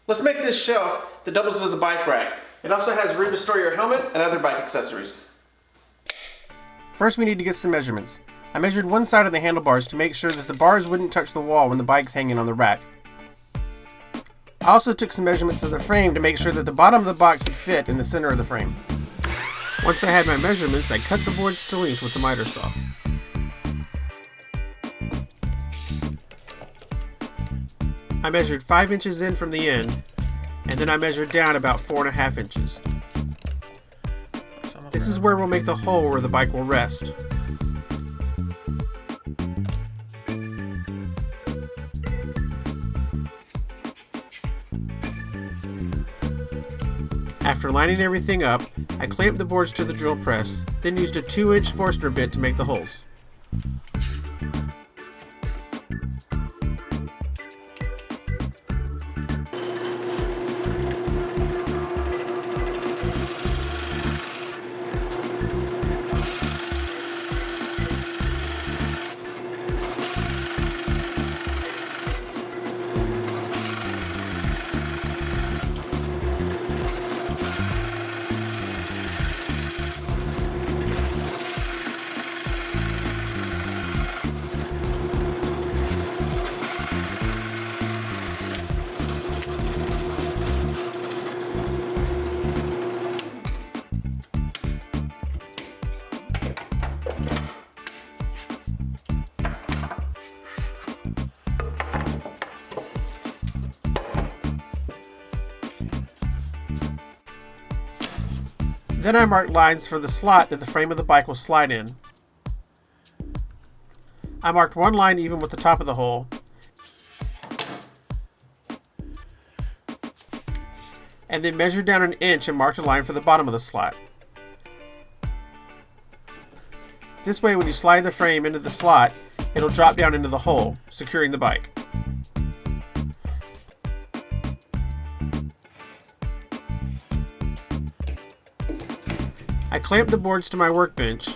Let's make this shelf that doubles as a bike rack. It also has room to store your helmet and other bike accessories. First, we need to get some measurements. I measured one side of the handlebars to make sure that the bars wouldn't touch the wall when the bike's hanging on the rack. I also took some measurements of the frame to make sure that the bottom of the box would fit in the center of the frame. Once I had my measurements, I cut the boards to length with the miter saw. I measured 5 inches in from the end, and then I measured down about 4.5 inches. This is where we'll make the hole where the bike will rest. After lining everything up, I clamped the boards to the drill press, then used a 2-inch Forstner bit to make the holes. Then I marked lines for the slot that the frame of the bike will slide in. I marked one line even with the top of the hole, and then measured down 1 inch and marked a line for the bottom of the slot. This way, when you slide the frame into the slot, it'll drop down into the hole, securing the bike. I clamped the boards to my workbench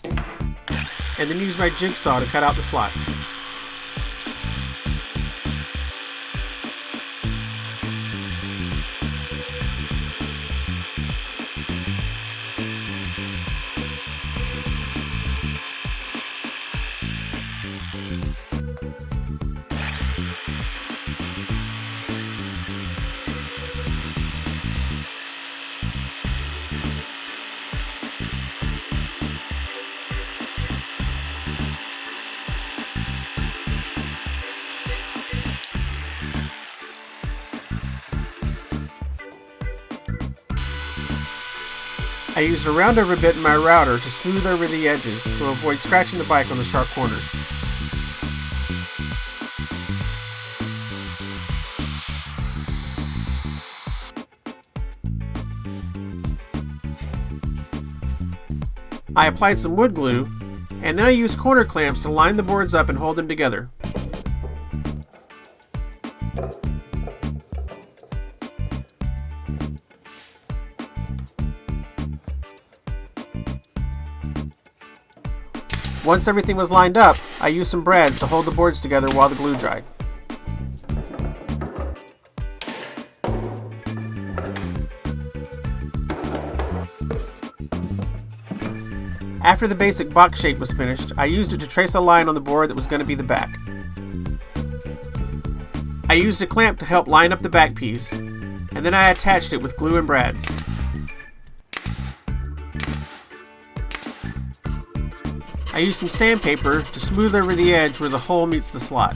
and then used my jigsaw to cut out the slots. I used a roundover bit in my router to smooth over the edges to avoid scratching the bike on the sharp corners. I applied some wood glue, and then I used corner clamps to line the boards up and hold them together. Once everything was lined up, I used some brads to hold the boards together while the glue dried. After the basic box shape was finished, I used it to trace a line on the board that was going to be the back. I used a clamp to help line up the back piece, and then I attached it with glue and brads. I used some sandpaper to smooth over the edge where the hole meets the slot.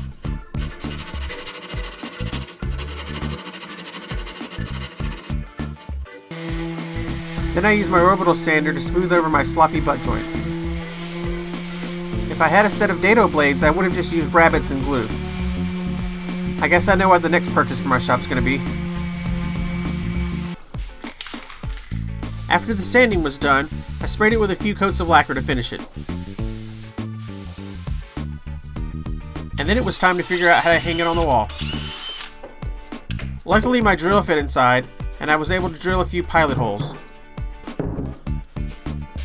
Then I used my orbital sander to smooth over my sloppy butt joints. If I had a set of dado blades, I would have just used rabbets and glue. I guess I know what the next purchase for my shop's going to be. After the sanding was done, I sprayed it with a few coats of lacquer to finish it. And then it was time to figure out how to hang it on the wall. Luckily, my drill fit inside, and I was able to drill a few pilot holes.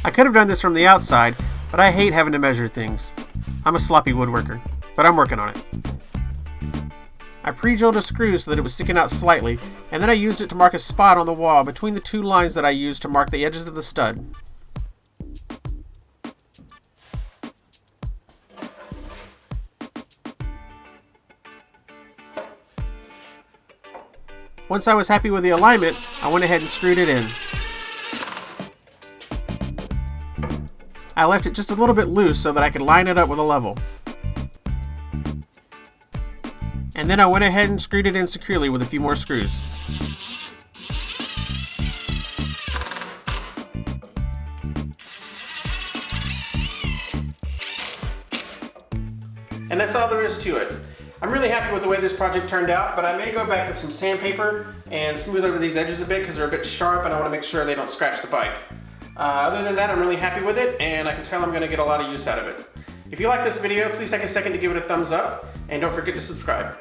I could have done this from the outside, but I hate having to measure things. I'm a sloppy woodworker, but I'm working on it. I pre-drilled a screw so that it was sticking out slightly, and then I used it to mark a spot on the wall between the two lines that I used to mark the edges of the stud. Once I was happy with the alignment, I went ahead and screwed it in. I left it just a little bit loose so that I could line it up with a level. And then I went ahead and screwed it in securely with a few more screws. And that's all there is to it. I'm really happy with the way this project turned out, but I may go back with some sandpaper and smooth over these edges a bit because they're a bit sharp and I want to make sure they don't scratch the bike. Other than that, I'm really happy with it, and I can tell I'm going to get a lot of use out of it. If you like this video, please take a second to give it a thumbs up, and don't forget to subscribe.